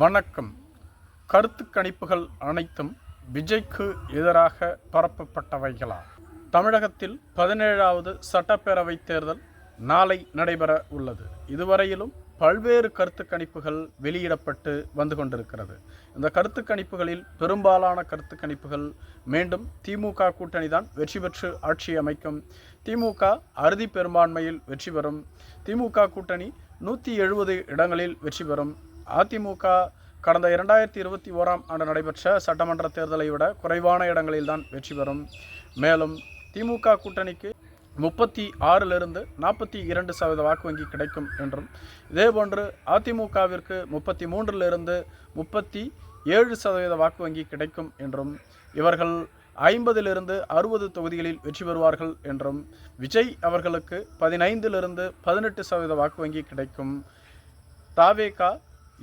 வணக்கம். கருத்து கணிப்புகள் அனைத்தும் விஜய்க்கு எதிராக பரப்பப்பட்டவைகளா? தமிழகத்தில் 17வது சட்டப்பேரவை தேர்தல் நாளை நடைபெற உள்ளது. இதுவரையிலும் பல்வேறு கருத்து கணிப்புகள் வெளியிடப்பட்டு வந்து கொண்டிருக்கிறது. இந்த கருத்து கணிப்புகளில் பெரும்பாலான கருத்து கணிப்புகள் மீண்டும் திமுக கூட்டணி தான் வெற்றி பெற்று ஆட்சி அமைக்கும், திமுக அறுதி பெரும்பான்மையில் வெற்றி பெறும், திமுக கூட்டணி 170 இடங்களில் வெற்றி பெறும், அதிமுக கடந்த 2021ஆம் ஆண்டு நடைபெற்ற சட்டமன்ற தேர்தலை விட குறைவான இடங்களில் தான் வெற்றி பெறும். மேலும் திமுக கூட்டணிக்கு 36லிருந்து 42% வாக்கு வங்கி கிடைக்கும் என்றும், இதேபோன்று அதிமுகவிற்கு 33லிருந்து 37% வாக்கு வங்கி கிடைக்கும் என்றும், இவர்கள் 50லிருந்து 60 தொகுதிகளில் வெற்றி பெறுவார்கள் என்றும், விஜய் அவர்களுக்கு 15லிருந்து 18% வாக்கு வங்கி கிடைக்கும், தாவேகா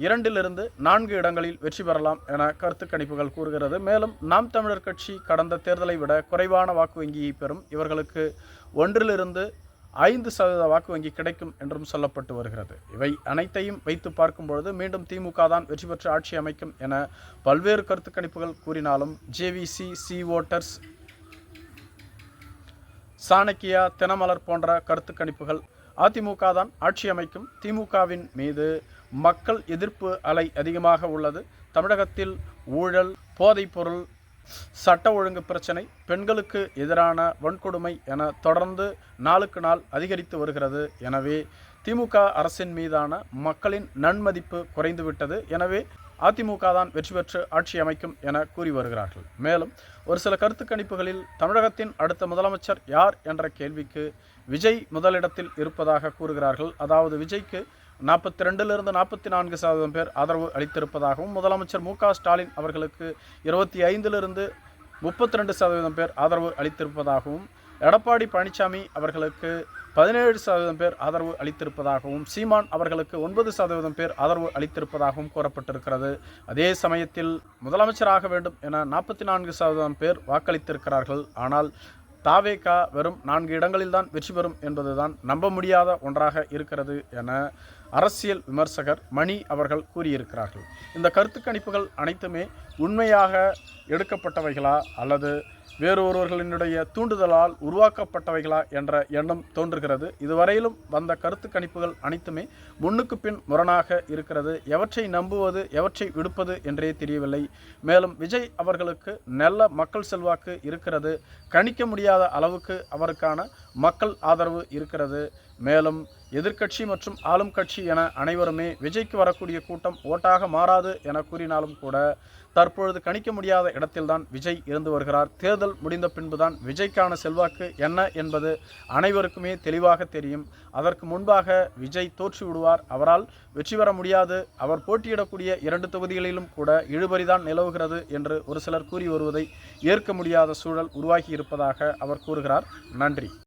2லிருந்து 4 இடங்களில் வெற்றி பெறலாம் என கருத்து கணிப்புகள் கூறுகிறது. மேலும் நாம் தமிழர் கட்சி கடந்த தேர்தலை விட குறைவான வாக்கு வங்கியை பெறும், இவர்களுக்கு 1லிருந்து 5% வாக்கு வங்கி கிடைக்கும் என்றும் சொல்லப்பட்டு வருகிறது. இவை அனைத்தையும் வைத்து பார்க்கும்பொழுது மீண்டும் திமுக தான் வெற்றி பெற்று ஆட்சி அமைக்கும் என பல்வேறு கருத்து கணிப்புகள் கூறினாலும், JVC, C voters, Chanakya, Dinamalar போன்ற கருத்து கணிப்புகள் அதிமுக தான் ஆட்சி அமைக்கும், திமுகவின் மீது மக்கள் எதிர்ப்பு அலை அதிகமாக உள்ளது, தமிழகத்தில் ஊழல், போதைப்பொருள், சட்ட ஒழுங்கு பிரச்சனை, பெண்களுக்கு எதிரான வன்கொடுமை என தொடர்ந்து நாளுக்கு நாள் அதிகரித்து வருகிறது. எனவே திமுக அரசின் மீதான மக்களின் நன்மதிப்பு குறைந்துவிட்டது. எனவே அதிமுக தான் வெற்றி பெற்று ஆட்சி அமைக்கும் என கூறி வருகிறார்கள். மேலும் ஒரு சில கருத்து கணிப்புகளில் தமிழகத்தின் அடுத்த முதலமைச்சர் யார் என்ற கேள்விக்கு விஜய் முதலிடத்தில் இருப்பதாக கூறுகிறார்கள். அதாவது விஜய்க்கு 42லிருந்து 44% பேர் ஆதரவு அளித்திருப்பதாகவும், முதலமைச்சர் மு.க. ஸ்டாலின் அவர்களுக்கு 25லிருந்து 32% பேர் ஆதரவு அளித்திருப்பதாகவும், எடப்பாடி பழனிசாமி அவர்களுக்கு 17% பேர் ஆதரவு அளித்திருப்பதாகவும், சீமான் அவர்களுக்கு 9% பேர் ஆதரவு அளித்திருப்பதாகவும் கூறப்பட்டிருக்கிறது. அதே சமயத்தில் முதலமைச்சராக வேண்டும் என 44% பேர் வாக்களித்திருக்கிறார்கள். ஆனால் தாவேகா வெறும் 4 இடங்களில்தான் வெற்றி பெறும் என்பதுதான் நம்ப முடியாத ஒன்றாக இருக்கிறது என அரசியல் விமர்சகர் மணி அவர்கள் கூறியிருக்கிறார்கள். இந்த கருத்து கணிப்புகள் அனைத்துமே உண்மையாக எடுக்கப்பட்டவைகளா அல்லது வேறொருவர்களினுடைய தூண்டுதலால் உருவாக்கப்பட்டவைகளா என்ற எண்ணம் தோன்றுகிறது. இதுவரையிலும் வந்த கருத்து கணிப்புகள் அனைத்துமே முன்னுக்கு பின் முரணாக இருக்கிறது. எவற்றை நம்புவது எவற்றை விடுப்பது என்றே தெரியவில்லை. மேலும் விஜய் அவர்களுக்கு நல்ல மக்கள் செல்வாக்கு இருக்கிறது, கணிக்க முடியாத அளவுக்கு அவருக்கான மக்கள் ஆதரவு இருக்கிறது. மேலும் எதிர்க்கட்சி மற்றும் ஆளும் கட்சி என அனைவருமே விஜய்க்கு வரக்கூடிய கூட்டம் ஓட்டாக மாறாது என கூறினாலும் கூட தற்பொழுது கணிக்க முடியாத இடத்தில்தான் விஜய் இருந்து வருகிறார். தேர்தல் முடிந்த பின்புதான் விஜய்க்கான செல்வாக்கு என்ன என்பது அனைவருக்குமே தெளிவாக தெரியும். அதற்கு முன்பாக விஜய் தோற்று விடுவார், அவரால் வெற்றி பெற முடியாது, அவர் போட்டியிடக்கூடிய 2 தொகுதிகளிலும் கூட இழுபறிதான் நிலவுகிறது என்று ஒரு சிலர் கூறி வருவதை ஏற்க முடியாத சூழல் உருவாகி இருப்பதாக அவர் கூறுகிறார். நன்றி.